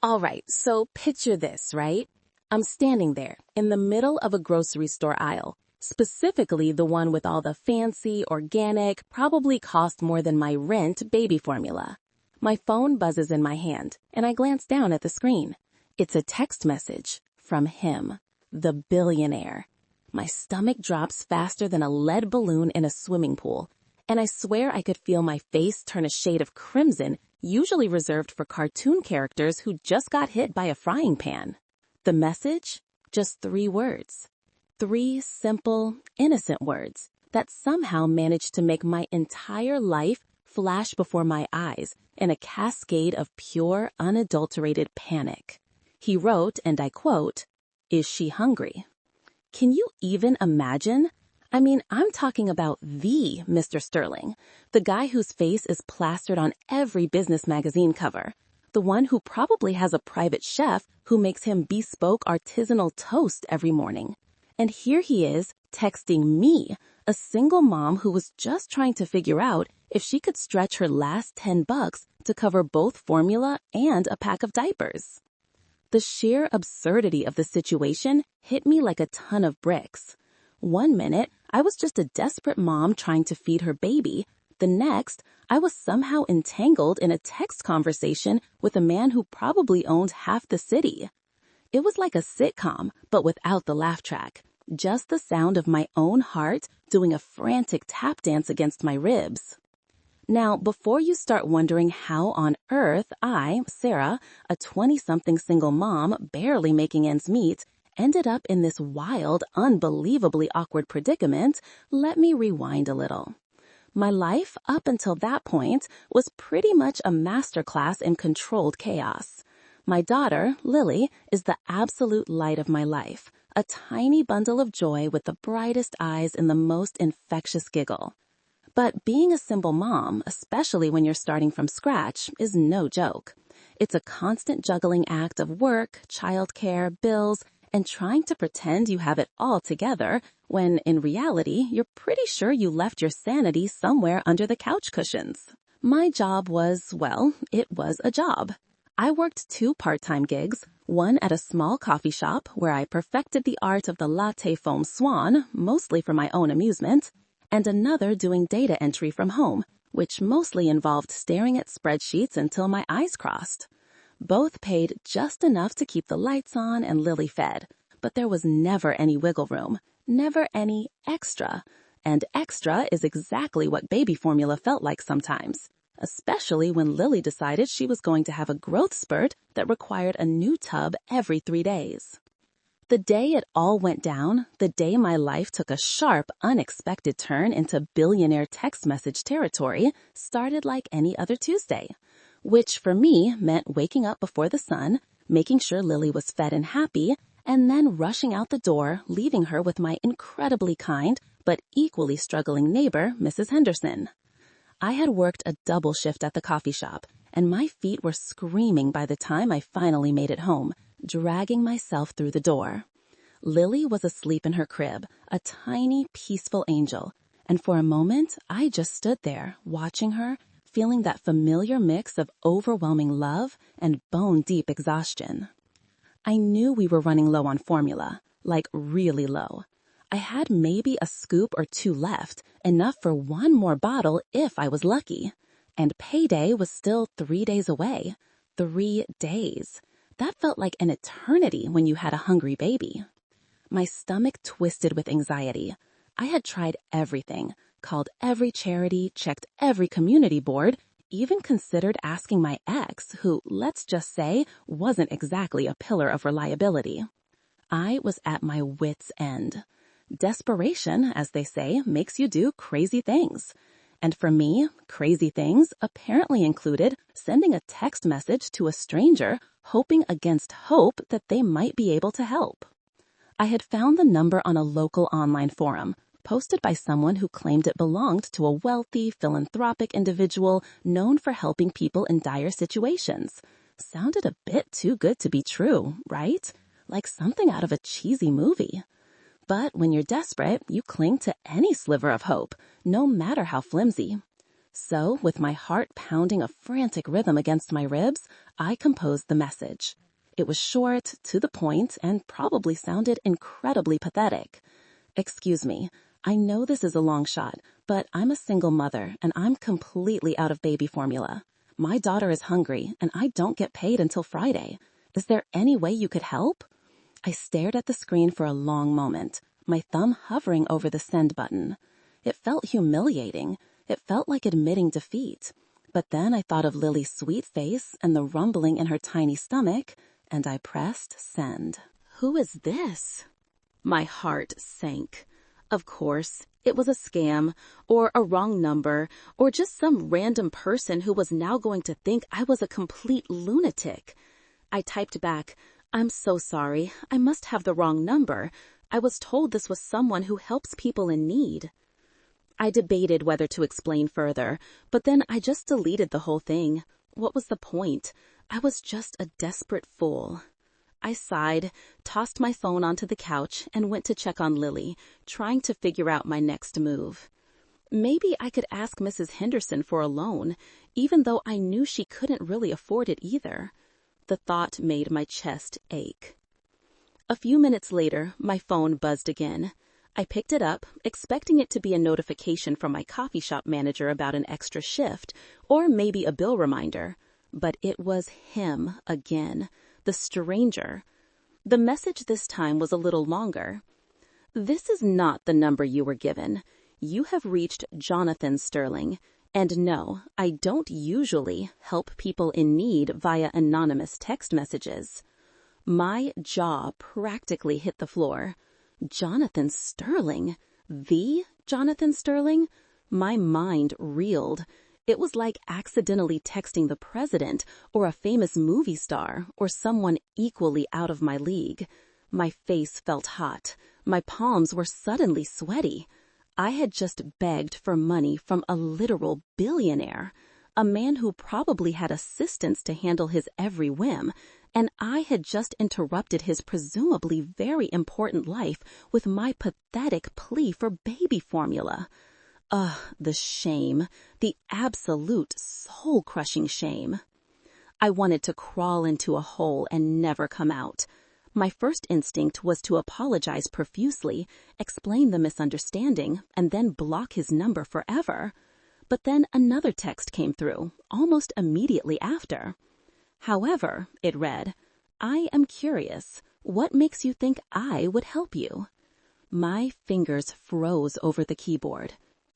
All right, so picture this, right? I'm standing there in the middle of a grocery store aisle, specifically the one with all the fancy, organic, probably cost more than my rent baby formula. My phone buzzes in my hand, and I glance down at the screen. It's a text message from him, the billionaire. My stomach drops faster than a lead balloon in a swimming pool, and I swear I could feel my face turn a shade of crimson, usually reserved for cartoon characters who just got hit by a frying pan. The message? Just 3 words. 3 simple, innocent words that somehow managed to make my entire life flash before my eyes in a cascade of pure, unadulterated panic. He wrote, and I quote, "Is she hungry?" Can you even imagine? I mean, I'm talking about the Mr. Sterling, the guy whose face is plastered on every business magazine cover, the one who probably has a private chef who makes him bespoke artisanal toast every morning. And here he is texting me, a single mom who was just trying to figure out if she could stretch her last $10 to cover both formula and a pack of diapers. The sheer absurdity of the situation hit me like a ton of bricks. One minute, I was just a desperate mom trying to feed her baby. The next, I was somehow entangled in a text conversation with a man who probably owned half the city. It was like a sitcom, but without the laugh track. Just the sound of my own heart doing a frantic tap dance against my ribs. Now, before you start wondering how on earth I, Sarah, a 20-something single mom barely making ends meet, ended up in this wild, unbelievably awkward predicament, let me rewind a little. My life up until that point was pretty much a masterclass in controlled chaos. My daughter, Lily, is the absolute light of my life, a tiny bundle of joy with the brightest eyes and the most infectious giggle. But being a single mom, especially when you're starting from scratch, is no joke. It's a constant juggling act of work, childcare, bills, and trying to pretend you have it all together when, in reality, you're pretty sure you left your sanity somewhere under the couch cushions. My job was, well, it was a job. I worked 2 part-time gigs, one at a small coffee shop where I perfected the art of the latte foam swan, mostly for my own amusement, and another doing data entry from home, which mostly involved staring at spreadsheets until my eyes crossed. Both paid just enough to keep the lights on and Lily fed, but there was never any wiggle room, never any extra. And extra is exactly what baby formula felt like sometimes, especially when Lily decided she was going to have a growth spurt that required a new tub every 3 days. The day it all went down, the day my life took a sharp, unexpected turn into billionaire text message territory, started like any other Tuesday, which for me meant waking up before the sun, making sure Lily was fed and happy, and then rushing out the door, leaving her with my incredibly kind but equally struggling neighbor, Mrs. Henderson. I had worked a double shift at the coffee shop, and my feet were screaming by the time I finally made it home, dragging myself through the door. Lily was asleep in her crib, a tiny, peaceful angel, and for a moment, I just stood there, watching her, feeling that familiar mix of overwhelming love and bone-deep exhaustion. I knew we were running low on formula, like really low. I had maybe a scoop or 2 left, enough for 1 more bottle if I was lucky. And payday was still 3 days away. 3 days. That felt like an eternity when you had a hungry baby. My stomach twisted with anxiety. I had tried everything, called every charity, checked every community board, even considered asking my ex, who, let's just say, wasn't exactly a pillar of reliability. I was at my wit's end. Desperation, as they say, makes you do crazy things. And for me, crazy things apparently included sending a text message to a stranger, hoping against hope that they might be able to help. I had found the number on a local online forum, posted by someone who claimed it belonged to a wealthy, philanthropic individual known for helping people in dire situations. Sounded a bit too good to be true, right? Like something out of a cheesy movie. But when you're desperate, you cling to any sliver of hope, no matter how flimsy. So, with my heart pounding a frantic rhythm against my ribs, I composed the message. It was short, to the point, and probably sounded incredibly pathetic. Excuse me, I know this is a long shot, but I'm a single mother and I'm completely out of baby formula. My daughter is hungry and I don't get paid until Friday. Is there any way you could help? I stared at the screen for a long moment, my thumb hovering over the send button. It felt humiliating. It felt like admitting defeat. But then I thought of Lily's sweet face and the rumbling in her tiny stomach, and I pressed send. Who is this? My heart sank. Of course, it was a scam, or a wrong number, or just some random person who was now going to think I was a complete lunatic. I typed back, "I'm so sorry. I must have the wrong number. I was told this was someone who helps people in need." I debated whether to explain further, but then I just deleted the whole thing. What was the point? I was just a desperate fool. I sighed, tossed my phone onto the couch, and went to check on Lily, trying to figure out my next move. Maybe I could ask Mrs. Henderson for a loan, even though I knew she couldn't really afford it either. The thought made my chest ache. A few minutes later, my phone buzzed again. I picked it up, expecting it to be a notification from my coffee shop manager about an extra shift, or maybe a bill reminder. But it was him again, the stranger. The message this time was a little longer. "This is not the number you were given. You have reached Jonathan Sterling. And no, I don't usually help people in need via anonymous text messages." My jaw practically hit the floor. Jonathan Sterling? The Jonathan Sterling? My mind reeled. It was like accidentally texting the president or a famous movie star or someone equally out of my league. My face felt hot. My palms were suddenly sweaty. I had just begged for money from a literal billionaire, a man who probably had assistants to handle his every whim, and I had just interrupted his presumably very important life with my pathetic plea for baby formula. Ugh, the shame, the absolute soul-crushing shame. I wanted to crawl into a hole and never come out. My first instinct was to apologize profusely, explain the misunderstanding, and then block his number forever. But then another text came through, almost immediately after. However, it read, "I am curious. What makes you think I would help you?" My fingers froze over the keyboard.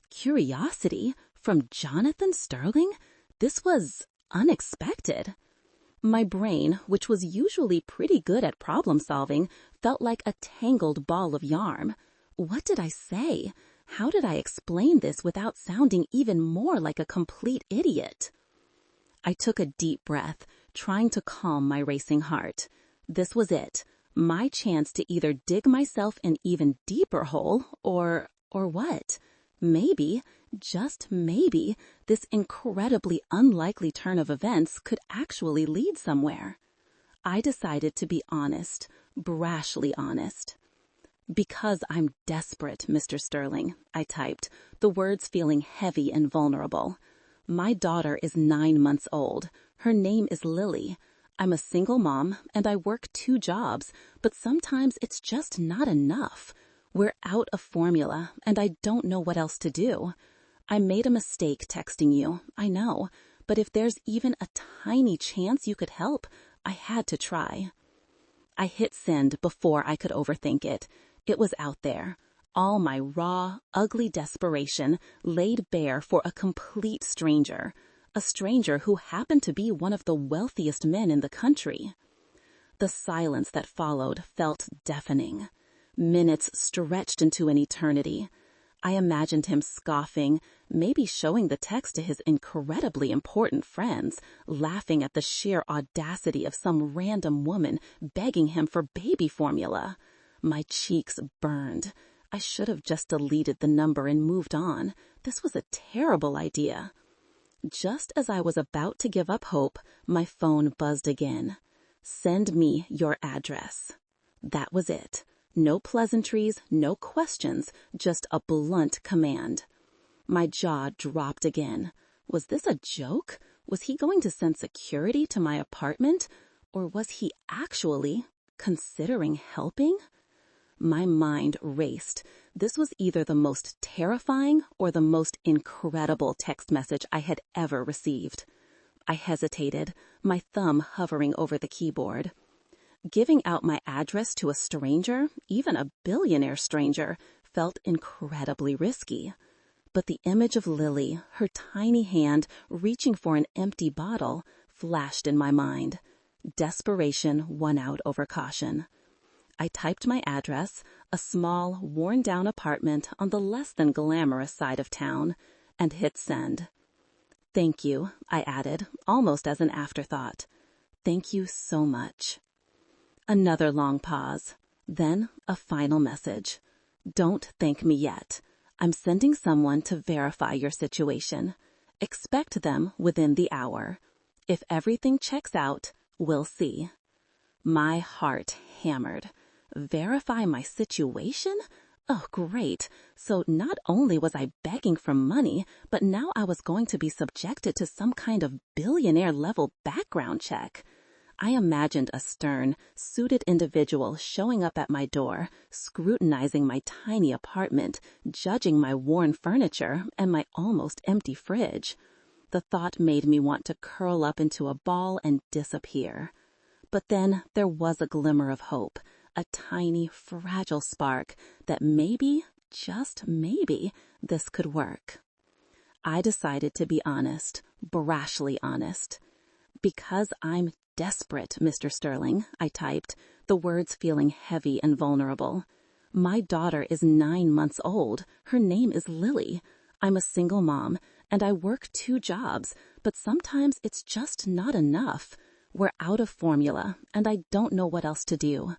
Curiosity? From Jonathan Sterling? This was unexpected. My brain, which was usually pretty good at problem solving, felt like a tangled ball of yarn. What did I say? How did I explain this without sounding even more like a complete idiot? I took a deep breath, trying to calm my racing heart. This was it, my chance to either dig myself an even deeper hole or what? Maybe, just maybe, this incredibly unlikely turn of events could actually lead somewhere. I decided to be honest, brashly honest. "Because I'm desperate, Mr. Sterling," I typed, the words feeling heavy and vulnerable. "My daughter is 9 months old. Her name is Lily. I'm a single mom, and I work 2 jobs, but sometimes it's just not enough. We're out of formula, and I don't know what else to do. I made a mistake texting you, I know, but if there's even a tiny chance you could help, I had to try." I hit send before I could overthink it. It was out there. All my raw, ugly desperation laid bare for a complete stranger. A stranger who happened to be one of the wealthiest men in the country. The silence that followed felt deafening. Minutes stretched into an eternity. I imagined him scoffing, maybe showing the text to his incredibly important friends, laughing at the sheer audacity of some random woman begging him for baby formula. My cheeks burned. I should have just deleted the number and moved on. This was a terrible idea. Just as I was about to give up hope, my phone buzzed again. "Send me your address." That was it. No pleasantries, no questions, just a blunt command. My jaw dropped again. Was this a joke? Was he going to send security to my apartment? Or was he actually considering helping? My mind raced. This was either the most terrifying or the most incredible text message I had ever received. I hesitated, my thumb hovering over the keyboard. Giving out my address to a stranger, even a billionaire stranger, felt incredibly risky. But the image of Lily, her tiny hand reaching for an empty bottle, flashed in my mind. Desperation won out over caution. I typed my address, a small, worn-down apartment on the less than glamorous side of town, and hit send. "Thank you," I added, almost as an afterthought. "Thank you so much." Another long pause, then a final message. "Don't thank me yet. I'm sending someone to verify your situation. Expect them within the hour. If everything checks out, we'll see." My heart hammered. Verify my situation? Oh, great. So not only was I begging for money, but now I was going to be subjected to some kind of billionaire-level background check. I imagined a stern, suited individual showing up at my door, scrutinizing my tiny apartment, judging my worn furniture and my almost empty fridge. The thought made me want to curl up into a ball and disappear. But then there was a glimmer of hope, a tiny, fragile spark that maybe, just maybe, this could work. I decided to be honest, brashly honest. "Because I'm desperate, Mr. Sterling," I typed, the words feeling heavy and vulnerable. "My daughter is 9 months old. Her name is Lily. I'm a single mom, and I work 2 jobs, but sometimes it's just not enough. We're out of formula, and I don't know what else to do.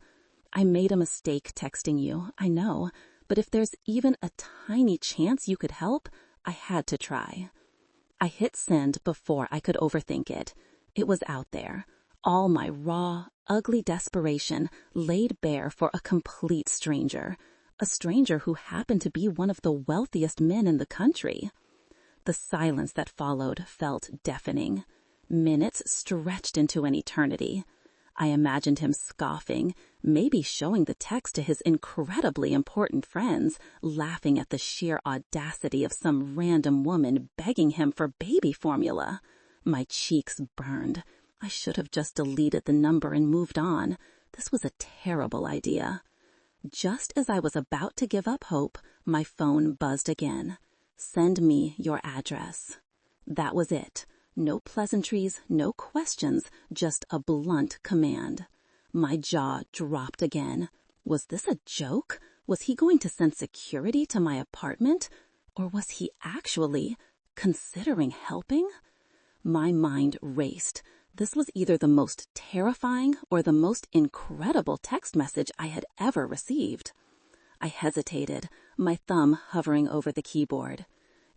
I made a mistake texting you, I know, but if there's even a tiny chance you could help, I had to try." I hit send before I could overthink it. It was out there. All my raw, ugly desperation laid bare for a complete stranger. A stranger who happened to be one of the wealthiest men in the country. The silence that followed felt deafening. Minutes stretched into an eternity. I imagined him scoffing, maybe showing the text to his incredibly important friends, laughing at the sheer audacity of some random woman begging him for baby formula. My cheeks burned. I should have just deleted the number and moved on. This was a terrible idea. Just as I was about to give up hope, my phone buzzed again. "Send me your address." That was it. No pleasantries, no questions, just a blunt command. My jaw dropped again. Was this a joke? Was he going to send security to my apartment? Or was he actually considering helping? My mind raced. This was either the most terrifying or the most incredible text message I had ever received. I hesitated, my thumb hovering over the keyboard.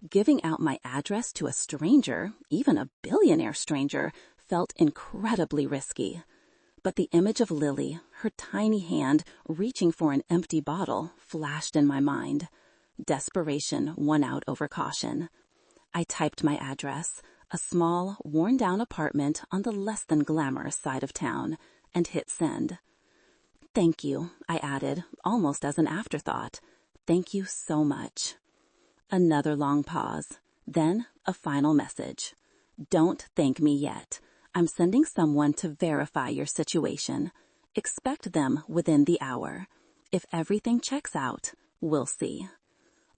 Giving out my address to a stranger, even a billionaire stranger, felt incredibly risky. But the image of Lily, her tiny hand reaching for an empty bottle, flashed in my mind. Desperation won out over caution. I typed my address, a small, worn-down apartment on the less than glamorous side of town, and hit send. "Thank you," I added, almost as an afterthought. "Thank you so much." Another long pause, then a final message. "Don't thank me yet. I'm sending someone to verify your situation. Expect them within the hour. If everything checks out, we'll see."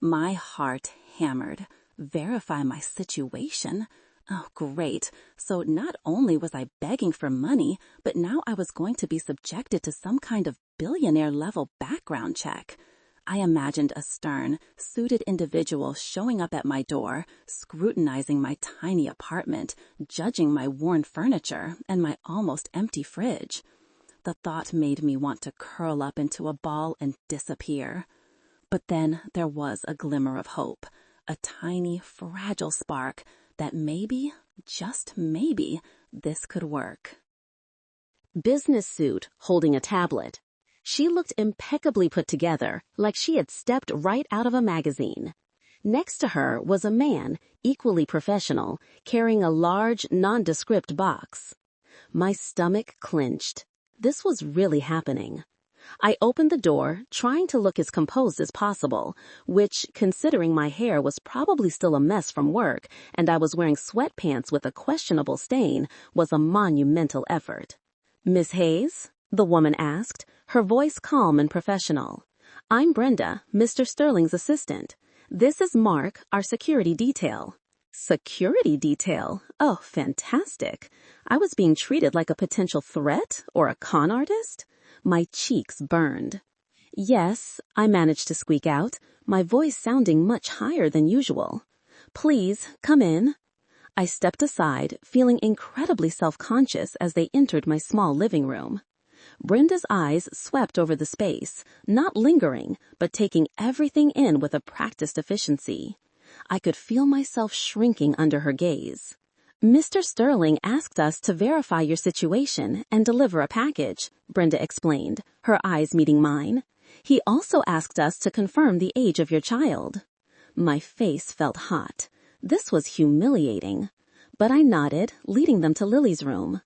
My heart hammered. Verify my situation? Oh, great. So not only was I begging for money, but now I was going to be subjected to some kind of billionaire-level background check. I imagined a stern, suited individual showing up at my door, scrutinizing my tiny apartment, judging my worn furniture and my almost empty fridge. The thought made me want to curl up into a ball and disappear. But then there was a glimmer of hope, a tiny, fragile spark that maybe, just maybe, this could work. Business suit, holding a tablet. She looked impeccably put together, like she had stepped right out of a magazine. Next to her was a man, equally professional, carrying a large, nondescript box. My stomach clenched. This was really happening. I opened the door, trying to look as composed as possible, which, considering my hair was probably still a mess from work and I was wearing sweatpants with a questionable stain, was a monumental effort. "Miss Hayes?" the woman asked, her voice calm and professional. "I'm Brenda, Mr. Sterling's assistant. This is Mark, our security detail." Security detail? Oh, fantastic. I was being treated like a potential threat or a con artist? My cheeks burned. "Yes," I managed to squeak out, my voice sounding much higher than usual. "Please, come in." I stepped aside, feeling incredibly self-conscious as they entered my small living room. Brenda's eyes swept over the space, not lingering, but taking everything in with a practiced efficiency. I could feel myself shrinking under her gaze. "Mr. Sterling asked us to verify your situation and deliver a package," Brenda explained, her eyes meeting mine. "He also asked us to confirm the age of your child." My face felt hot. This was humiliating. But I nodded, leading them to Lily's room.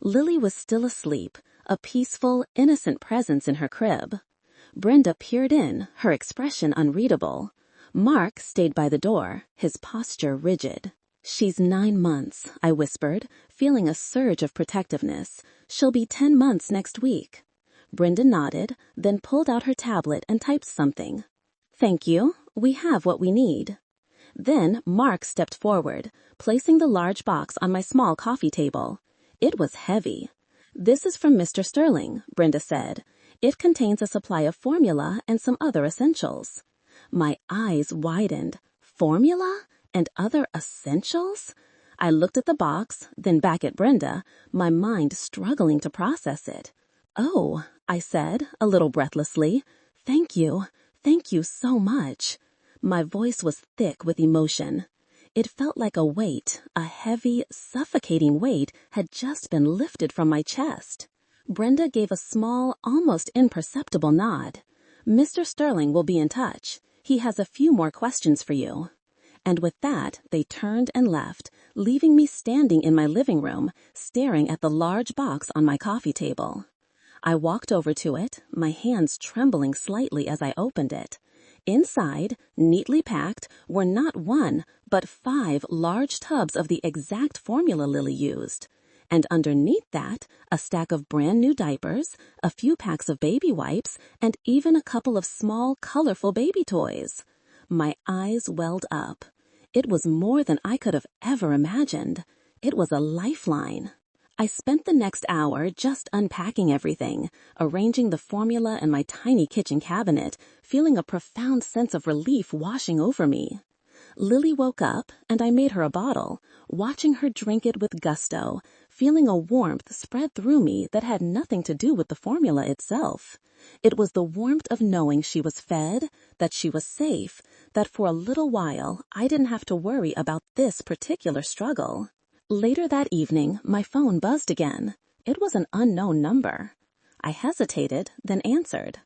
Lily was still asleep, a peaceful, innocent presence in her crib. Brenda peered in, her expression unreadable. Mark stayed by the door, his posture rigid. "She's 9 months, I whispered, feeling a surge of protectiveness. "She'll be 10 months next week." Brenda nodded, then pulled out her tablet and typed something. "Thank you. We have what we need." Then Mark stepped forward, placing the large box on my small coffee table. It was heavy. "This is from Mr. Sterling," Brenda said. "It contains a supply of formula and some other essentials." My eyes widened. Formula? And other essentials? I looked at the box, then back at Brenda, my mind struggling to process it. "Oh," I said, a little breathlessly. Thank you so much." My voice was thick with emotion. It felt like a weight, a heavy, suffocating weight, had just been lifted from my chest. Brenda gave a small, almost imperceptible nod. "Mr. Sterling will be in touch. He has a few more questions for you." And with that, they turned and left, leaving me standing in my living room, staring at the large box on my coffee table. I walked over to it, my hands trembling slightly as I opened it. Inside, neatly packed, were not 1, but 5 large tubs of the exact formula Lily used. And underneath that, a stack of brand new diapers, a few packs of baby wipes, and even a couple of small, colorful baby toys. My eyes welled up. It was more than I could have ever imagined. It was a lifeline. I spent the next hour just unpacking everything, arranging the formula in my tiny kitchen cabinet, feeling a profound sense of relief washing over me. Lily woke up, and I made her a bottle, watching her drink it with gusto, feeling a warmth spread through me that had nothing to do with the formula itself. It was the warmth of knowing she was fed, that she was safe, that for a little while I didn't have to worry about this particular struggle. Later that evening, my phone buzzed again. It was an unknown number. I hesitated, then answered.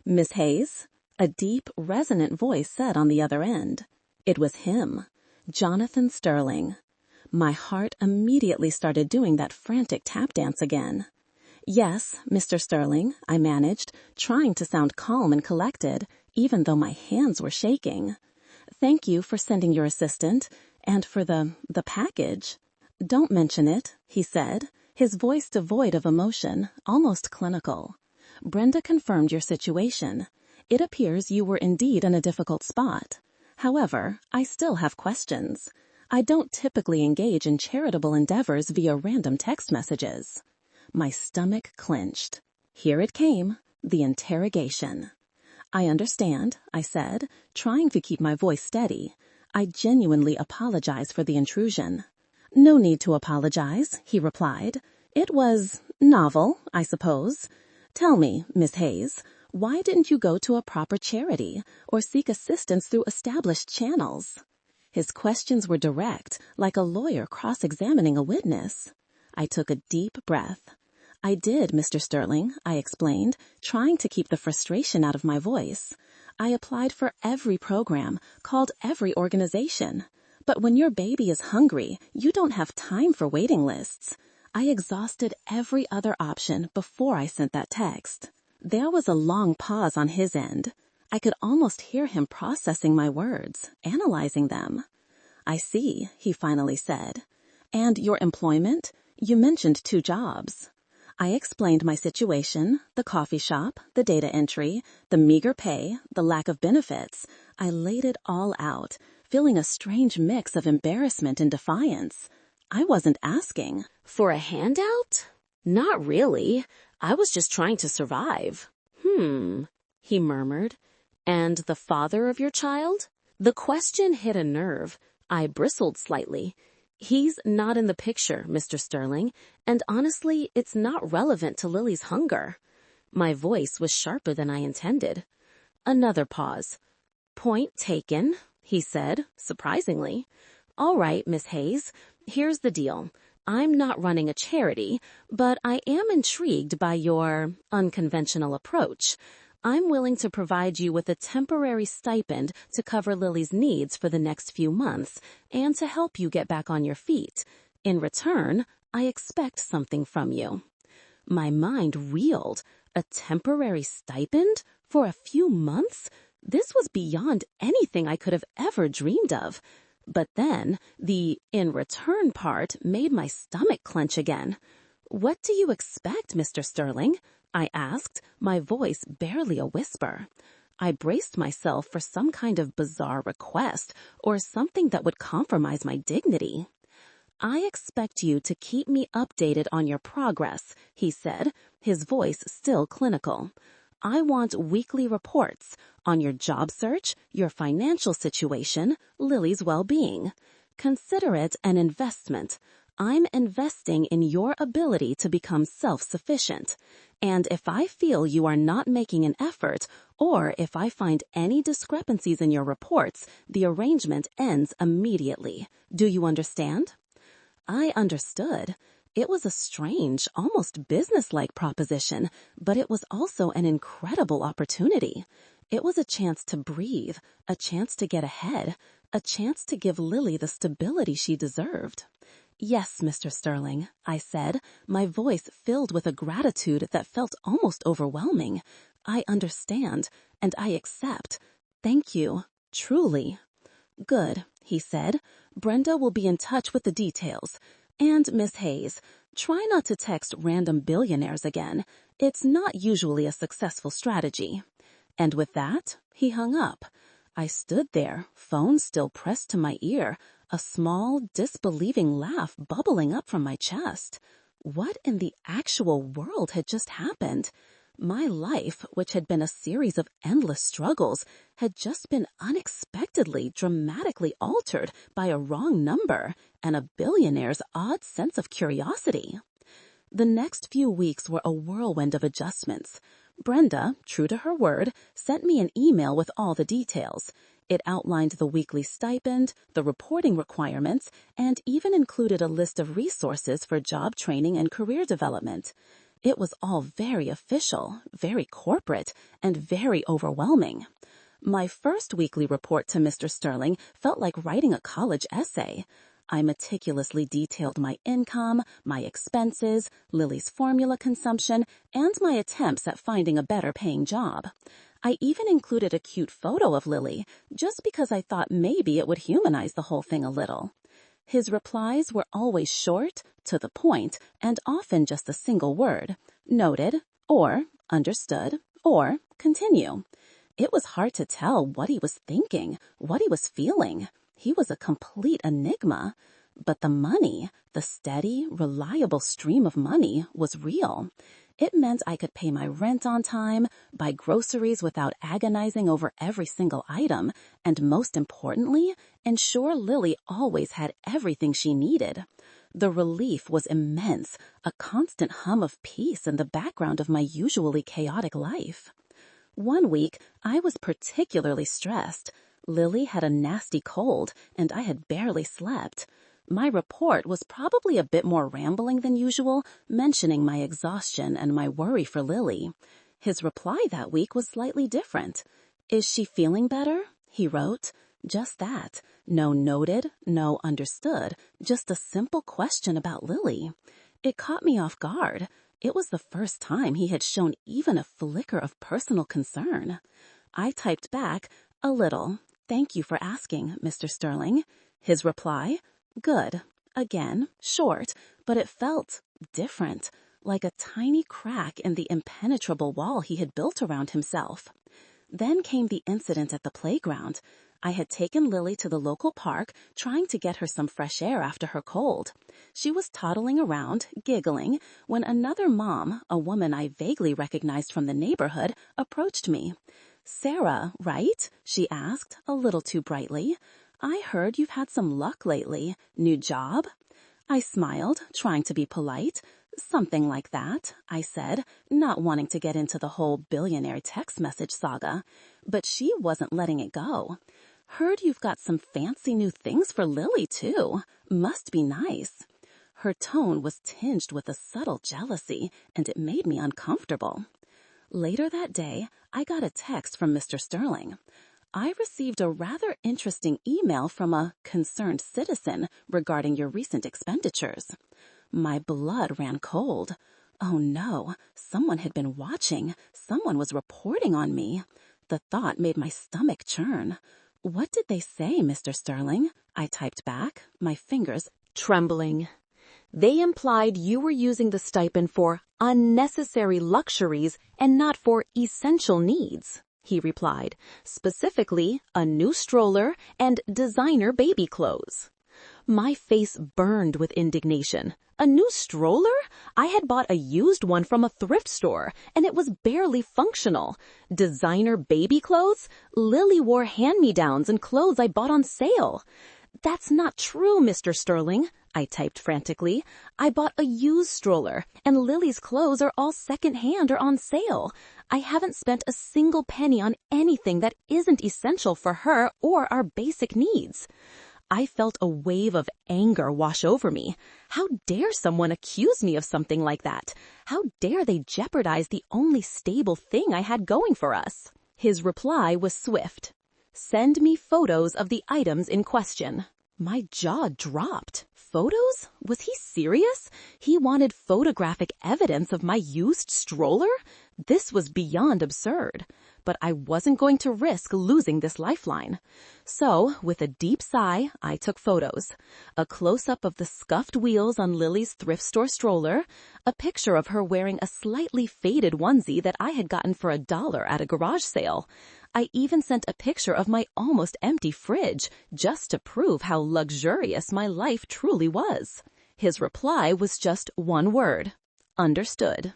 "Miss Hayes?" A deep, resonant voice said on the other end. It was him, Jonathan Sterling. My heart immediately started doing that frantic tap dance again. "Yes, Mr. Sterling," I managed, trying to sound calm and collected, even though my hands were shaking. "Thank you for sending your assistant, and for the package." "Don't mention it," he said, his voice devoid of emotion, almost clinical. "Brenda confirmed your situation. It appears you were indeed in a difficult spot. However, I still have questions. I don't typically engage in charitable endeavors via random text messages." My stomach clenched. Here it came, the interrogation. "I understand," I said, trying to keep my voice steady. "I genuinely apologize for the intrusion." "No need to apologize," he replied. "It was novel, I suppose. Tell me, Miss Hayes, why didn't you go to a proper charity or seek assistance through established channels?" His questions were direct, like a lawyer cross-examining a witness. I took a deep breath. "I did, Mr. Sterling," I explained, trying to keep the frustration out of my voice. I applied for every program, called every organization. But when your baby is hungry, you don't have time for waiting lists. I exhausted every other option before I sent that text. There was a long pause on his end. I could almost hear him processing my words, analyzing them. "I see," he finally said. "And your employment? You mentioned 2 jobs." I explained my situation, the coffee shop, the data entry, the meager pay, the lack of benefits. I laid it all out, feeling a strange mix of embarrassment and defiance. I wasn't asking. For a handout? Not really. I was just trying to survive. He murmured. And the father of your child? The question hit a nerve. I bristled slightly. He's not in the picture, Mr. Sterling, and honestly, it's not relevant to Lily's hunger. My voice was sharper than I intended. Another pause. "Point taken," he said, surprisingly. "All right, Miss Hayes, here's the deal. I'm not running a charity, but I am intrigued by your unconventional approach. I'm willing to provide you with a temporary stipend to cover Lily's needs for the next few months and to help you get back on your feet. In return, I expect something from you." My mind reeled. A temporary stipend? For a few months? This was beyond anything I could have ever dreamed of. But then, the "in return" part made my stomach clench again. "What do you expect, Mr. Sterling?" I asked, my voice barely a whisper. I braced myself for some kind of bizarre request or something that would compromise my dignity. "I expect you to keep me updated on your progress," he said, his voice still clinical. "I want weekly reports on your job search, your financial situation, Lily's well-being. Consider it an investment. I'm investing in your ability to become self-sufficient. And if I feel you are not making an effort, or if I find any discrepancies in your reports, the arrangement ends immediately. Do you understand?" I understood. It was a strange, almost businesslike proposition, but it was also an incredible opportunity. It was a chance to breathe, a chance to get ahead, a chance to give Lily the stability she deserved. "Yes, Mr. Sterling," I said, my voice filled with a gratitude that felt almost overwhelming. "I understand, and I accept. Thank you, truly." "Good," he said. "Brenda will be in touch with the details. And, Miss Hayes, try not to text random billionaires again. It's not usually a successful strategy." And with that, he hung up. I stood there, phone still pressed to my ear, a small, disbelieving laugh bubbling up from my chest. What in the actual world had just happened? My life, which had been a series of endless struggles, had just been unexpectedly, dramatically altered by a wrong number and a billionaire's odd sense of curiosity. The next few weeks were a whirlwind of adjustments. Brenda, true to her word, sent me an email with all the details. It outlined the weekly stipend, the reporting requirements, and even included a list of resources for job training and career development. It was all very official, very corporate, and very overwhelming. My first weekly report to Mr. Sterling felt like writing a college essay. I meticulously detailed my income, my expenses, Lily's formula consumption, and my attempts at finding a better-paying job. I even included a cute photo of Lily, just because I thought maybe it would humanize the whole thing a little. His replies were always short, to the point, and often just a single word: noted, or understood, or continue. It was hard to tell what he was thinking, what he was feeling. He was a complete enigma. But the money, the steady, reliable stream of money, was real. It meant I could pay my rent on time, buy groceries without agonizing over every single item, and most importantly, ensure Lily always had everything she needed. The relief was immense, a constant hum of peace in the background of my usually chaotic life. One week, I was particularly stressed. Lily had a nasty cold, and I had barely slept. My report was probably a bit more rambling than usual, mentioning my exhaustion and my worry for Lily. His reply that week was slightly different. Is she feeling better? He wrote. Just that. No noted, no understood, just a simple question about Lily. It caught me off guard. It was the first time he had shown even a flicker of personal concern. I typed back, a little. Thank you for asking, Mr. Sterling. His reply, good. Again, short, but it felt different, like a tiny crack in the impenetrable wall he had built around himself. Then came the incident at the playground. I had taken Lily to the local park, trying to get her some fresh air after her cold. She was toddling around, giggling, when another mom, a woman I vaguely recognized from the neighborhood, approached me. Sarah, right? She asked, a little too brightly. I heard you've had some luck lately. New job? I smiled, trying to be polite. Something like that, I said, not wanting to get into the whole billionaire text message saga. But she wasn't letting it go. Heard you've got some fancy new things for Lily, too. Must be nice. Her tone was tinged with a subtle jealousy, and it made me uncomfortable. Later that day, I got a text from Mr. Sterling. I received a rather interesting email from a concerned citizen regarding your recent expenditures. My blood ran cold. Oh no, someone had been watching. Someone was reporting on me. The thought made my stomach churn. What did they say, Mr. Sterling? I typed back, my fingers Trembling. They implied you were using the stipend for unnecessary luxuries and not for essential needs, he replied, specifically a new stroller and designer baby clothes. My face burned with indignation. A new stroller? I had bought a used one from a thrift store, and it was barely functional. Designer baby clothes? Lily wore hand-me-downs and clothes I bought on sale. That's not true, Mr. Sterling, I typed frantically. I bought a used stroller, and Lily's clothes are all second-hand or on sale. I haven't spent a single penny on anything that isn't essential for her or our basic needs. I felt a wave of anger wash over me. How dare someone accuse me of something like that? How dare they jeopardize the only stable thing I had going for us? His reply was swift. Send me photos of the items in question. My jaw dropped. Photos? Was he serious? He wanted photographic evidence of my used stroller? This was beyond absurd. But I wasn't going to risk losing this lifeline. So, with a deep sigh, I took photos. A close-up of the scuffed wheels on Lily's thrift store stroller, a picture of her wearing a slightly faded onesie that I had gotten for $1 at a garage sale. I even sent a picture of my almost empty fridge, just to prove how luxurious my life truly was. His reply was just one word. Understood.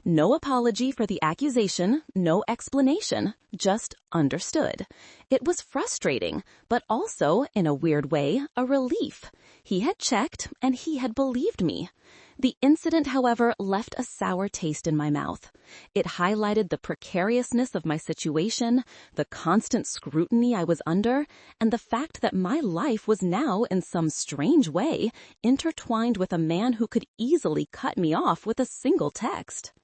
No apology for the accusation, no explanation, just understood. It was frustrating, but also, in a weird way, a relief. He had checked, and he had believed me. The incident, however, left a sour taste in my mouth. It highlighted the precariousness of my situation, the constant scrutiny I was under, and the fact that my life was now, in some strange way, intertwined with a man who could easily cut me off with a single text.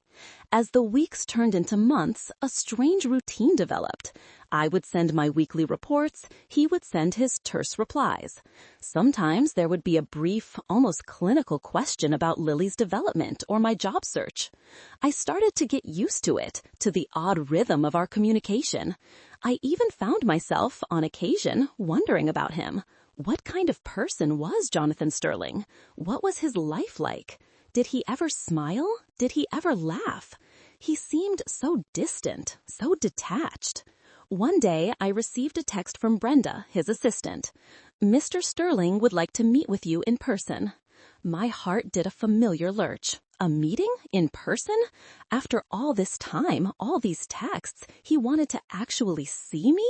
As the weeks turned into months, a strange routine developed. I would send my weekly reports, he would send his terse replies. Sometimes there would be a brief, almost clinical question about Lily's development or my job search. I started to get used to it, to the odd rhythm of our communication. I even found myself, on occasion, wondering about him. What kind of person was Jonathan Sterling? What was his life like? Did he ever smile? Did he ever laugh? He seemed so distant, so detached. One day, I received a text from Brenda, his assistant. Mr. Sterling would like to meet with you in person. My heart did a familiar lurch. A meeting? In person? After all this time, all these texts, he wanted to actually see me?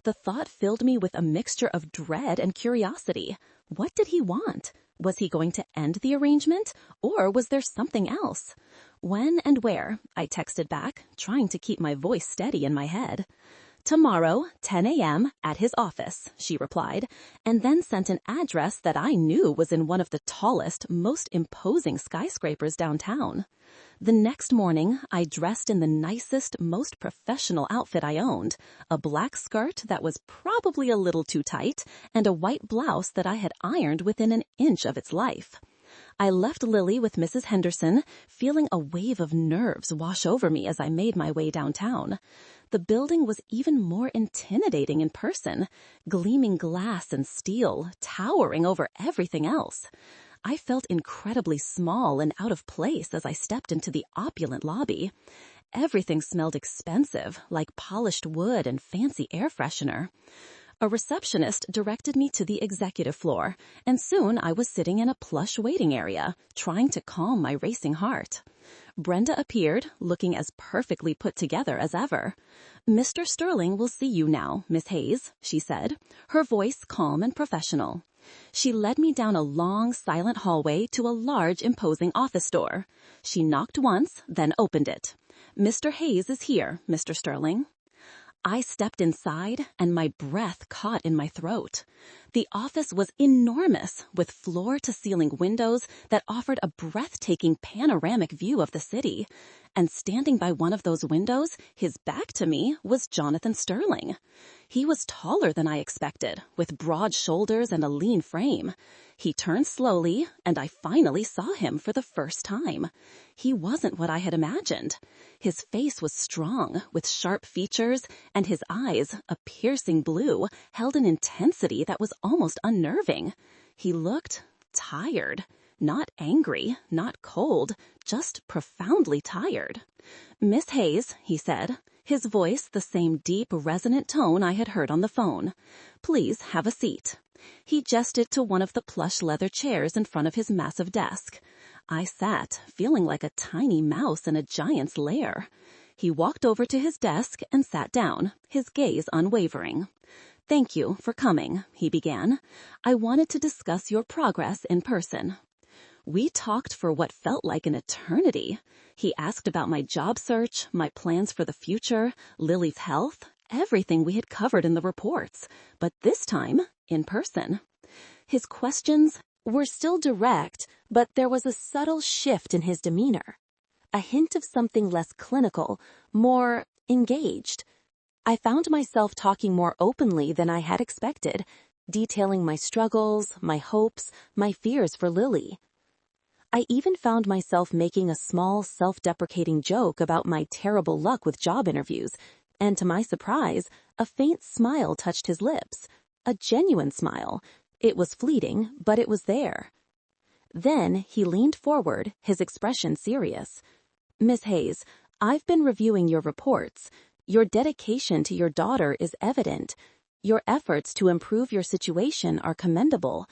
The thought filled me with a mixture of dread and curiosity. What did he want? Was he going to end the arrangement, or was there something else? When and where? I texted back, trying to keep my voice steady in my head. "Tomorrow, 10 a.m. at his office," she replied, and then sent an address that I knew was in one of the tallest, most imposing skyscrapers downtown. The next morning, I dressed in the nicest, most professional outfit I owned, a black skirt that was probably a little too tight, and a white blouse that I had ironed within an inch of its life. I left Lily with Mrs. Henderson, feeling a wave of nerves wash over me as I made my way downtown. The building was even more intimidating in person, gleaming glass and steel, towering over everything else. I felt incredibly small and out of place as I stepped into the opulent lobby. Everything smelled expensive, like polished wood and fancy air freshener. A receptionist directed me to the executive floor, and soon I was sitting in a plush waiting area, trying to calm my racing heart. Brenda appeared, looking as perfectly put together as ever. "Mr. Sterling will see you now, Miss Hayes," she said, her voice calm and professional. She led me down a long, silent hallway to a large, imposing office door. She knocked once, then opened it. "Mr. Hayes is here, Mr. Sterling." I stepped inside, and my breath caught in my throat. The office was enormous, with floor-to-ceiling windows that offered a breathtaking panoramic view of the city. And standing by one of those windows, his back to me, was Jonathan Sterling. He was taller than I expected, with broad shoulders and a lean frame. He turned slowly, and I finally saw him for the first time. He wasn't what I had imagined. His face was strong, with sharp features, and his eyes, a piercing blue, held an intensity that was almost unnerving. He looked tired. Not angry, not cold, just profoundly tired. "Miss Hayes," he said, his voice the same deep, resonant tone I had heard on the phone. "Please have a seat." He gestured to one of the plush leather chairs in front of his massive desk. I sat, feeling like a tiny mouse in a giant's lair. He walked over to his desk and sat down, his gaze unwavering. "Thank you for coming," he began. "I wanted to discuss your progress in person." We talked for what felt like an eternity. He asked about my job search, my plans for the future, Lily's health, everything we had covered in the reports, but this time, in person. His questions were still direct, but there was a subtle shift in his demeanor. A hint of something less clinical, more engaged. I found myself talking more openly than I had expected, detailing my struggles, my hopes, my fears for Lily. I even found myself making a small, self-deprecating joke about my terrible luck with job interviews, and to my surprise, a faint smile touched his lips. A genuine smile. It was fleeting, but it was there. Then he leaned forward, his expression serious. "Miss Hayes, I've been reviewing your reports. Your dedication to your daughter is evident. Your efforts to improve your situation are commendable.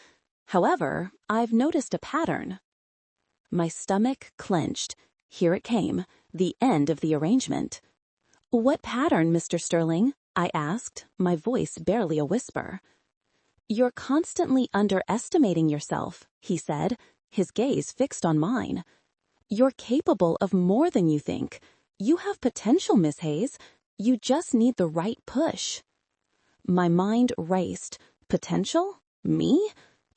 However, I've noticed a pattern." My stomach clenched. Here it came, the end of the arrangement. "What pattern, Mr. Sterling?" I asked, my voice barely a whisper. "You're constantly underestimating yourself," he said, his gaze fixed on mine. "You're capable of more than you think. You have potential, Miss Hayes. You just need the right push." My mind raced. Potential? Me?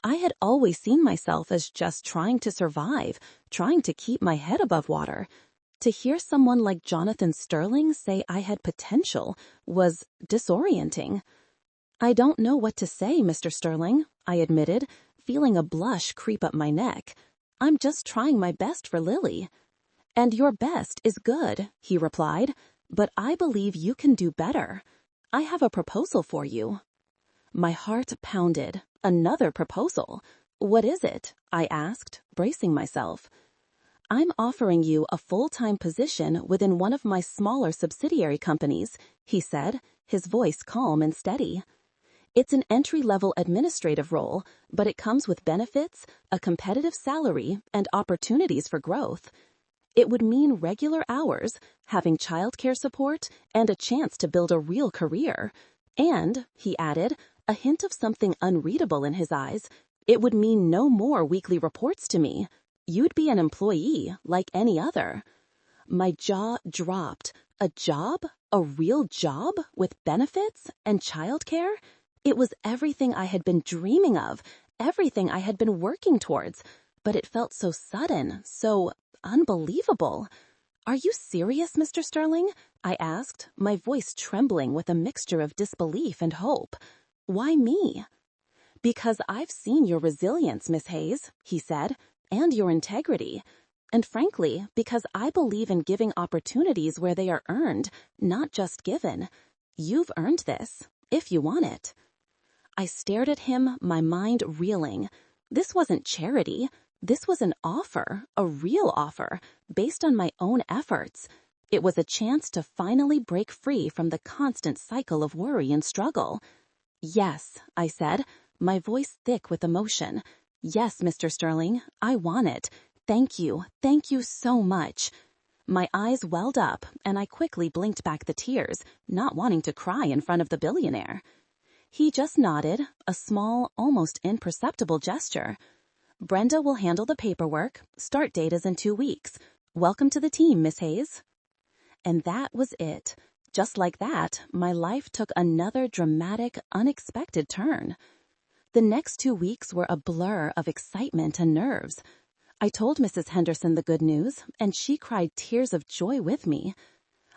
I had always seen myself as just trying to survive, trying to keep my head above water. To hear someone like Jonathan Sterling say I had potential was disorienting. "I don't know what to say, Mr. Sterling," I admitted, feeling a blush creep up my neck. "I'm just trying my best for Lily." "And your best is good," he replied, "but I believe you can do better. I have a proposal for you." My heart pounded. Another proposal? "What is it?" I asked, bracing myself. "I'm offering you a full-time position within one of my smaller subsidiary companies," he said, his voice calm and steady. "It's an entry-level administrative role, but it comes with benefits, a competitive salary, and opportunities for growth. It would mean regular hours, having childcare support, and a chance to build a real career. And," he added, a hint of something unreadable in his eyes, "it would mean no more weekly reports to me. You'd be an employee like any other." My jaw dropped. A job? A real job? With benefits and childcare? It was everything I had been dreaming of, everything I had been working towards, but it felt so sudden, so unbelievable. "Are you serious, Mr. Sterling?" I asked, my voice trembling with a mixture of disbelief and hope. "Why me?" "Because I've seen your resilience, Miss Hayes," he said, "and your integrity. And frankly, because I believe in giving opportunities where they are earned, not just given. You've earned this, if you want it." I stared at him, my mind reeling. This wasn't charity. This was an offer, a real offer, based on my own efforts. It was a chance to finally break free from the constant cycle of worry and struggle. "Yes," I said, my voice thick with emotion. "Yes, Mr. Sterling, I want it. Thank you so much." My eyes welled up, and I quickly blinked back the tears, not wanting to cry in front of the billionaire. He just nodded, a small, almost imperceptible gesture. "Brenda will handle the paperwork. Start date is in 2 weeks. Welcome to the team, Miss Hayes." And that was it. Just like that, my life took another dramatic, unexpected turn. The next 2 weeks were a blur of excitement and nerves. I told Mrs. Henderson the good news, and she cried tears of joy with me.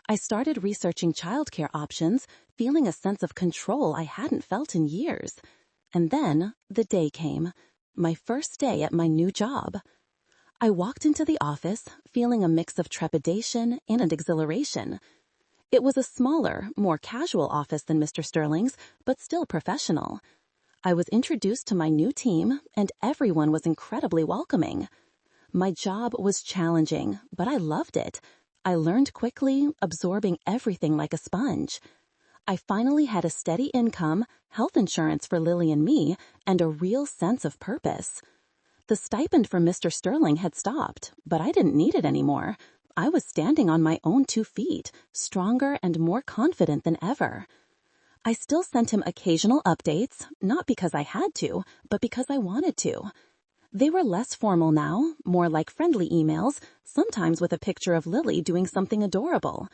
I started researching childcare options, feeling a sense of control I hadn't felt in years. And then the day came, my first day at my new job. I walked into the office, feeling a mix of trepidation and exhilaration. It was a smaller, more casual office than Mr. Sterling's, but still professional. I was introduced to my new team, and everyone was incredibly welcoming. My job was challenging, but I loved it. I learned quickly, absorbing everything like a sponge. I finally had a steady income, health insurance for Lily and me, and a real sense of purpose. The stipend from Mr. Sterling had stopped, but I didn't need it anymore. I was standing on my own 2 feet, stronger and more confident than ever. I still sent him occasional updates, not because I had to, but because I wanted to. They were less formal now, more like friendly emails, sometimes with a picture of Lily doing something adorable.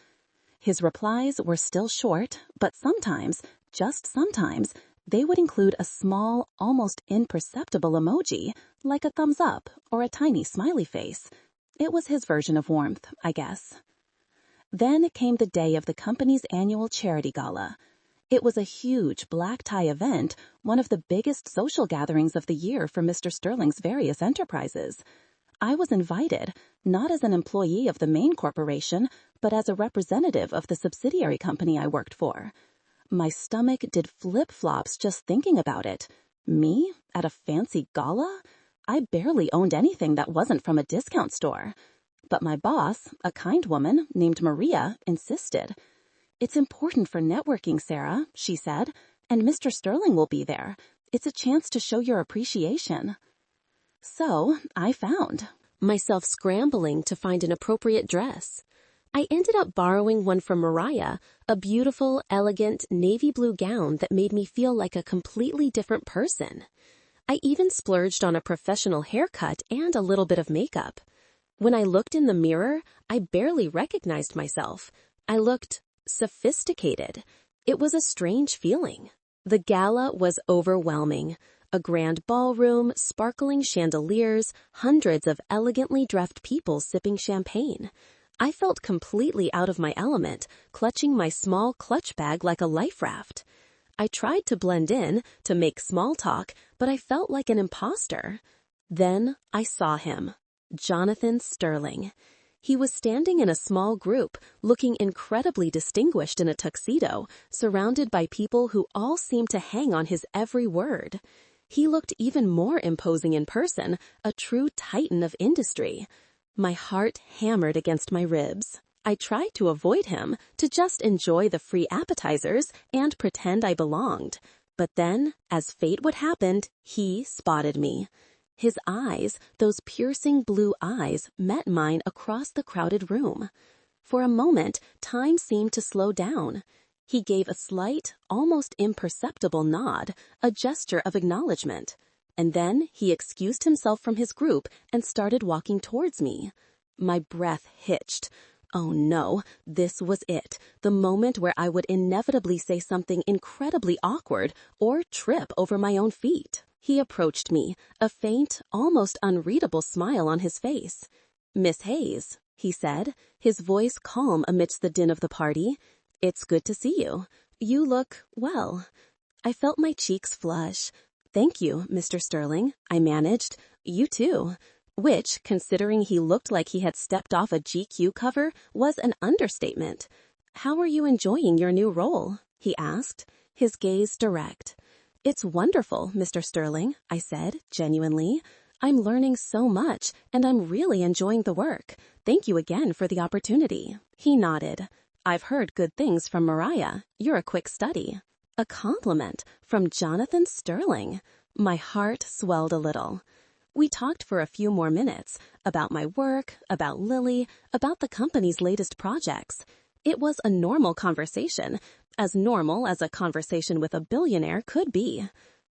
His replies were still short, but sometimes, just sometimes, they would include a small, almost imperceptible emoji, like a thumbs up or a tiny smiley face. It was his version of warmth, I guess. Then came the day of the company's annual charity gala. It was a huge black-tie event, one of the biggest social gatherings of the year for Mr. Sterling's various enterprises. I was invited, not as an employee of the main corporation, but as a representative of the subsidiary company I worked for. My stomach did flip-flops just thinking about it. Me? At a fancy gala? I barely owned anything that wasn't from a discount store. But my boss, a kind woman named Maria, insisted. "It's important for networking, Sarah," she said, "and Mr. Sterling will be there. It's a chance to show your appreciation." So I found myself scrambling to find an appropriate dress. I ended up borrowing one from Mariah, a beautiful, elegant, navy blue gown that made me feel like a completely different person. I even splurged on a professional haircut and a little bit of makeup. When I looked in the mirror, I barely recognized myself. I looked sophisticated. It was a strange feeling. The gala was overwhelming. A grand ballroom, sparkling chandeliers, hundreds of elegantly dressed people sipping champagne. I felt completely out of my element, clutching my small clutch bag like a life raft. I tried to blend in, to make small talk, but I felt like an imposter. Then I saw him, Jonathan Sterling. He was standing in a small group, looking incredibly distinguished in a tuxedo, surrounded by people who all seemed to hang on his every word. He looked even more imposing in person, a true titan of industry. My heart hammered against my ribs. I tried to avoid him, to just enjoy the free appetizers and pretend I belonged. But then, as fate would happen, he spotted me. His eyes, those piercing blue eyes, met mine across the crowded room. For a moment, time seemed to slow down. He gave a slight, almost imperceptible nod, a gesture of acknowledgement. And then he excused himself from his group and started walking towards me. My breath hitched. Oh no, this was it, the moment where I would inevitably say something incredibly awkward or trip over my own feet. He approached me, a faint, almost unreadable smile on his face. "Miss Hayes," he said, his voice calm amidst the din of the party. "It's good to see you. You look well." I felt my cheeks flush. "Thank you, Mr. Sterling," I managed. "You too." Which, considering he looked like he had stepped off a GQ cover, was an understatement. "How are you enjoying your new role?" he asked, his gaze direct. "It's wonderful, Mr. Sterling," I said, genuinely. "I'm learning so much, and I'm really enjoying the work. Thank you again for the opportunity." He nodded. "I've heard good things from Mariah. You're a quick study." A compliment from Jonathan Sterling. My heart swelled a little. We talked for a few more minutes about my work, about Lily, about the company's latest projects. It was a normal conversation, as normal as a conversation with a billionaire could be.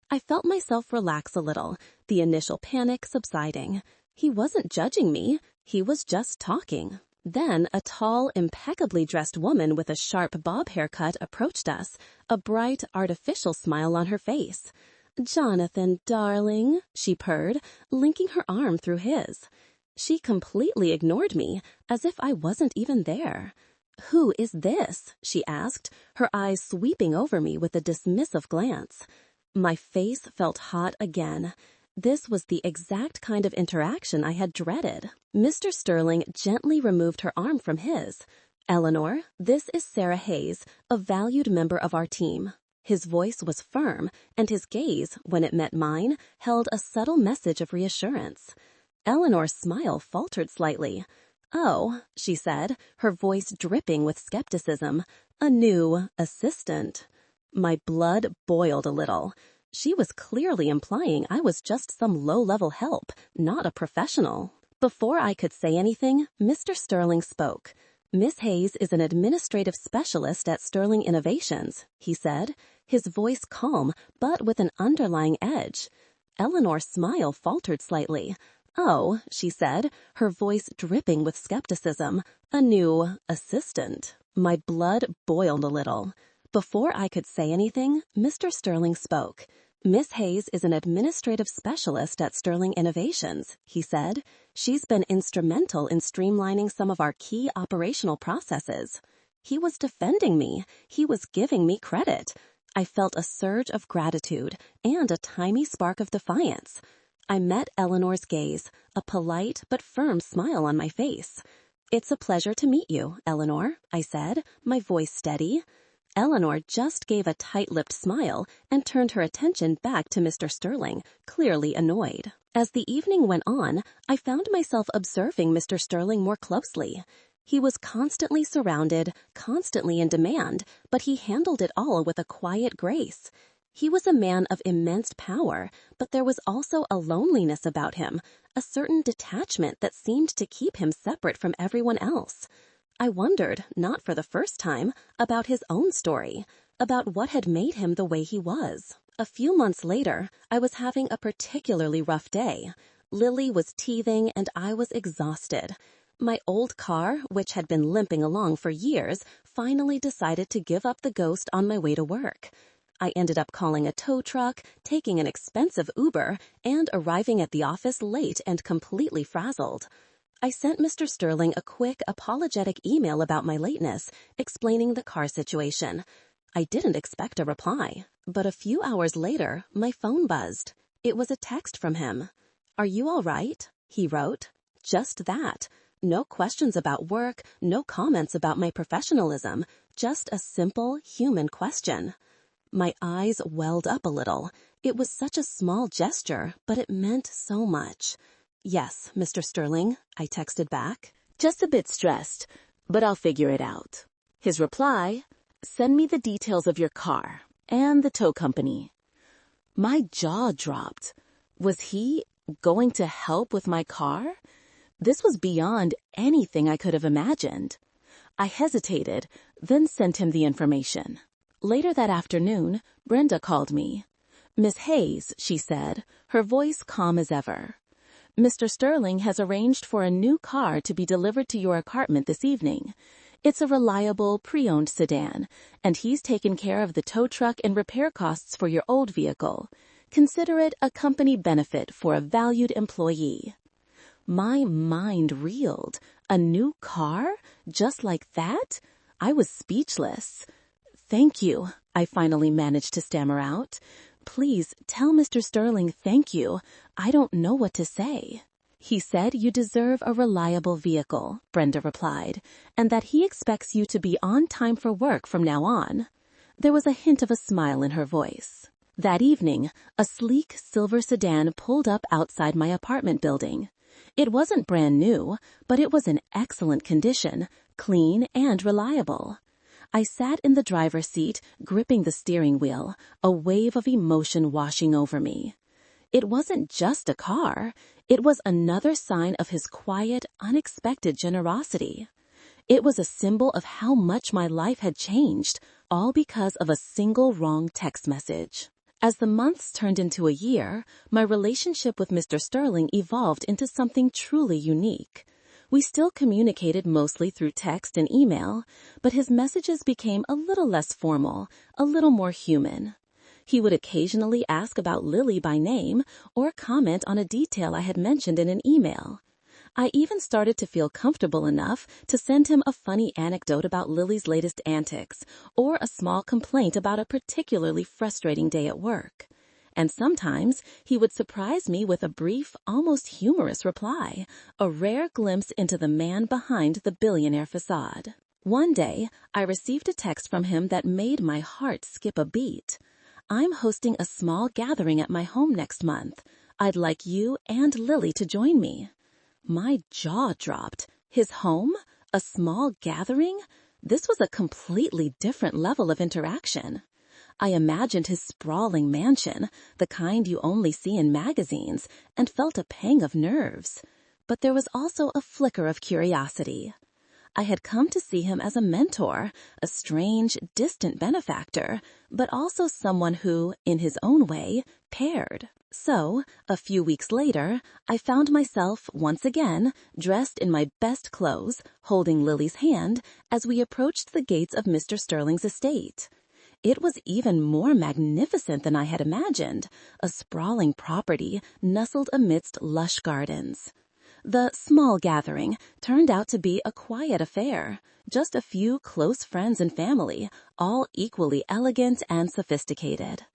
I felt myself relax a little, the initial panic subsiding. He wasn't judging me, he was just talking. Then a tall, impeccably dressed woman with a sharp bob haircut approached us, a bright, artificial smile on her face. "Jonathan, darling," she purred, linking her arm through his. She completely ignored me, as if I wasn't even there. "Who is this?" she asked, her eyes sweeping over me with a dismissive glance. My face felt hot again. This was the exact kind of interaction I had dreaded. Mr. Sterling gently removed her arm from his. "Eleanor, this is Sarah Hayes, a valued member of our team." His voice was firm, and his gaze, when it met mine, held a subtle message of reassurance. Eleanor's smile faltered slightly. "Oh," she said, her voice dripping with skepticism. "A new assistant." My blood boiled a little. She was clearly implying I was just some low-level help, not a professional. Before I could say anything, Mr. Sterling spoke. "Miss Hayes is an administrative specialist at Sterling Innovations," he said, his voice calm but with an underlying edge. Eleanor's smile faltered slightly. "Oh," she said, her voice dripping with skepticism. "A new assistant." My blood boiled a little. Before I could say anything, Mr. Sterling spoke. "Miss Hayes is an administrative specialist at Sterling Innovations," he said. "She's been instrumental in streamlining some of our key operational processes." He was defending me. He was giving me credit. I felt a surge of gratitude and a tiny spark of defiance. I met Eleanor's gaze, a polite but firm smile on my face. "It's a pleasure to meet you, Eleanor," I said, my voice steady. Eleanor just gave a tight-lipped smile and turned her attention back to Mr. Sterling, clearly annoyed. As the evening went on, I found myself observing Mr. Sterling more closely. He was constantly surrounded, constantly in demand, but he handled it all with a quiet grace. He was a man of immense power, but there was also a loneliness about him, a certain detachment that seemed to keep him separate from everyone else. I wondered, not for the first time, about his own story, about what had made him the way he was. A few months later, I was having a particularly rough day. Lily was teething and I was exhausted. My old car, which had been limping along for years, finally decided to give up the ghost on my way to work. I ended up calling a tow truck, taking an expensive Uber, and arriving at the office late and completely frazzled. I sent Mr. Sterling a quick, apologetic email about my lateness, explaining the car situation. I didn't expect a reply, but a few hours later, my phone buzzed. It was a text from him. "Are you all right?" he wrote. Just that. No questions about work, no comments about my professionalism, just a simple, human question. My eyes welled up a little. It was such a small gesture, but it meant so much. "Yes, Mr. Sterling," I texted back. "Just a bit stressed, but I'll figure it out." His reply, "Send me the details of your car and the tow company." My jaw dropped. Was he going to help with my car? This was beyond anything I could have imagined. I hesitated, then sent him the information. Later that afternoon, Brenda called me. "Miss Hayes," she said, her voice calm as ever. Mr. Sterling has arranged for a new car to be delivered to your apartment this evening. It's a reliable, pre-owned sedan, and he's taken care of the tow truck and repair costs for your old vehicle. Consider it a company benefit for a valued employee." My mind reeled. A new car? Just like that? I was speechless. "Thank you," I finally managed to stammer out. "Please tell Mr. Sterling thank you. I don't know what to say." "He said you deserve a reliable vehicle," Brenda replied, "and that he expects you to be on time for work from now on." There was a hint of a smile in her voice. That evening, a sleek silver sedan pulled up outside my apartment building. It wasn't brand new, but it was in excellent condition, clean and reliable. I sat in the driver's seat, gripping the steering wheel, a wave of emotion washing over me. It wasn't just a car. It was another sign of his quiet, unexpected generosity. It was a symbol of how much my life had changed, all because of a single wrong text message. As the months turned into a year, my relationship with Mr. Sterling evolved into something truly unique. We still communicated mostly through text and email, but his messages became a little less formal, a little more human. He would occasionally ask about Lily by name or comment on a detail I had mentioned in an email. I even started to feel comfortable enough to send him a funny anecdote about Lily's latest antics or a small complaint about a particularly frustrating day at work. And sometimes he would surprise me with a brief, almost humorous reply, a rare glimpse into the man behind the billionaire facade. One day, I received a text from him that made my heart skip a beat. "I'm hosting a small gathering at my home next month. I'd like you and Lily to join me." My jaw dropped. His home? A small gathering? This was a completely different level of interaction. I imagined his sprawling mansion, the kind you only see in magazines, and felt a pang of nerves. But there was also a flicker of curiosity. I had come to see him as a mentor, a strange, distant benefactor, but also someone who, in his own way, cared. So, a few weeks later, I found myself, once again, dressed in my best clothes, holding Lily's hand as we approached the gates of Mr. Sterling's estate. It was even more magnificent than I had imagined, a sprawling property nestled amidst lush gardens. The small gathering turned out to be a quiet affair, just a few close friends and family, all equally elegant and sophisticated.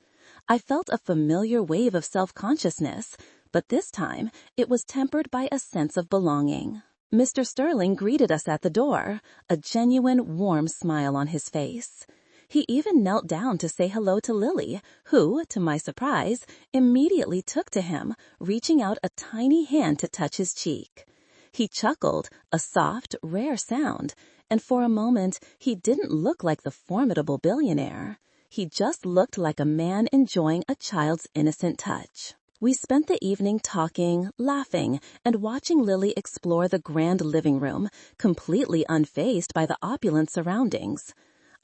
I felt a familiar wave of self-consciousness, but this time it was tempered by a sense of belonging. Mr. Sterling greeted us at the door, a genuine, warm smile on his face. He even knelt down to say hello to Lily, who, to my surprise, immediately took to him, reaching out a tiny hand to touch his cheek. He chuckled, a soft, rare sound, and for a moment he didn't look like the formidable billionaire. He just looked like a man enjoying a child's innocent touch. We spent the evening talking, laughing, and watching Lily explore the grand living room, completely unfazed by the opulent surroundings.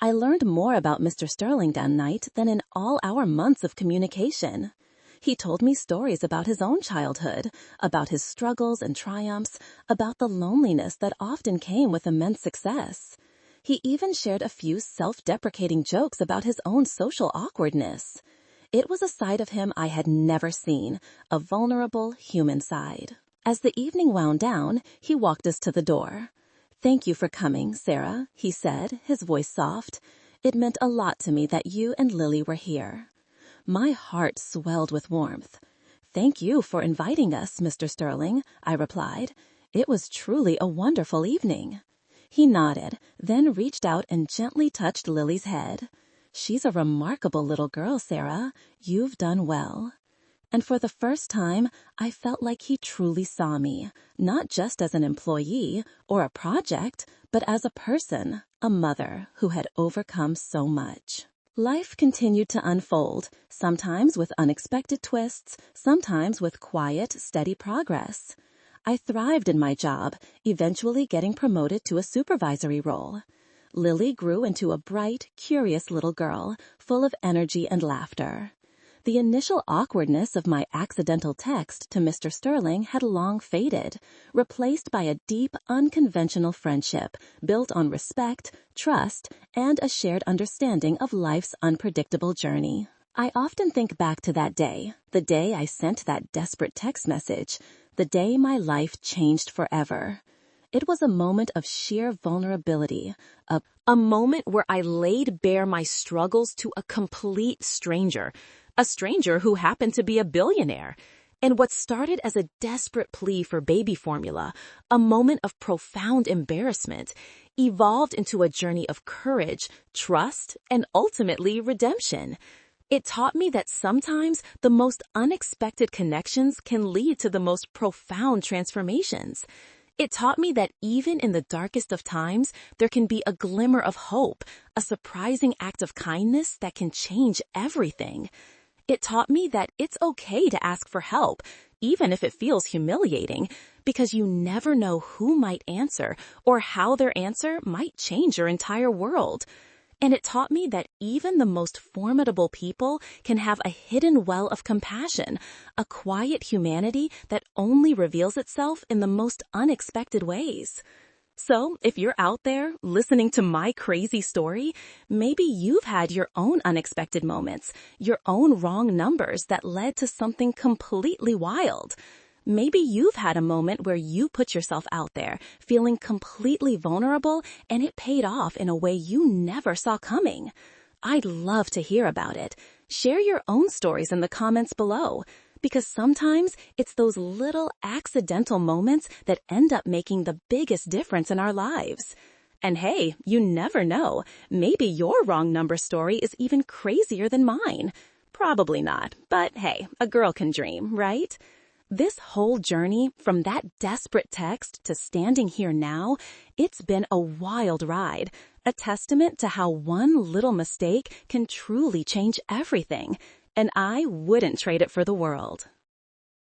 I learned more about Mr. Sterling that night than in all our months of communication. He told me stories about his own childhood, about his struggles and triumphs, about the loneliness that often came with immense success. He even shared a few self-deprecating jokes about his own social awkwardness. It was a side of him I had never seen, a vulnerable human side. As the evening wound down, he walked us to the door. "Thank you for coming, Sarah," he said, his voice soft. "It meant a lot to me that you and Lily were here." My heart swelled with warmth. "Thank you for inviting us, Mr. Sterling," I replied. "It was truly a wonderful evening." He nodded, then reached out and gently touched Lily's head. "She's a remarkable little girl, Sarah. You've done well." And for the first time, I felt like he truly saw me, not just as an employee or a project, but as a person, a mother who had overcome so much. Life continued to unfold, sometimes with unexpected twists, sometimes with quiet, steady progress. I thrived in my job, eventually getting promoted to a supervisory role. Lily grew into a bright, curious little girl, full of energy and laughter. The initial awkwardness of my accidental text to Mr. Sterling had long faded, replaced by a deep, unconventional friendship built on respect, trust, and a shared understanding of life's unpredictable journey. I often think back to that day, the day I sent that desperate text message, the day my life changed forever. It was a moment of sheer vulnerability, a moment where I laid bare my struggles to a complete stranger, a stranger who happened to be a billionaire. And what started as a desperate plea for baby formula, a moment of profound embarrassment, evolved into a journey of courage, trust, and ultimately redemption. It taught me that sometimes the most unexpected connections can lead to the most profound transformations. It taught me that even in the darkest of times, there can be a glimmer of hope, a surprising act of kindness that can change everything. It taught me that it's okay to ask for help, even if it feels humiliating, because you never know who might answer or how their answer might change your entire world. And it taught me that even the most formidable people can have a hidden well of compassion, a quiet humanity that only reveals itself in the most unexpected ways. So, if you're out there listening to my crazy story, maybe you've had your own unexpected moments, your own wrong numbers that led to something completely wild. Maybe you've had a moment where you put yourself out there, feeling completely vulnerable, and it paid off in a way you never saw coming. I'd love to hear about it. Share your own stories in the comments below, because sometimes it's those little accidental moments that end up making the biggest difference in our lives. And hey, you never know. Maybe your wrong number story is even crazier than mine. Probably not, but hey, a girl can dream, right? This whole journey, from that desperate text to standing here now, it's been a wild ride, a testament to how one little mistake can truly change everything. And I wouldn't trade it for the world.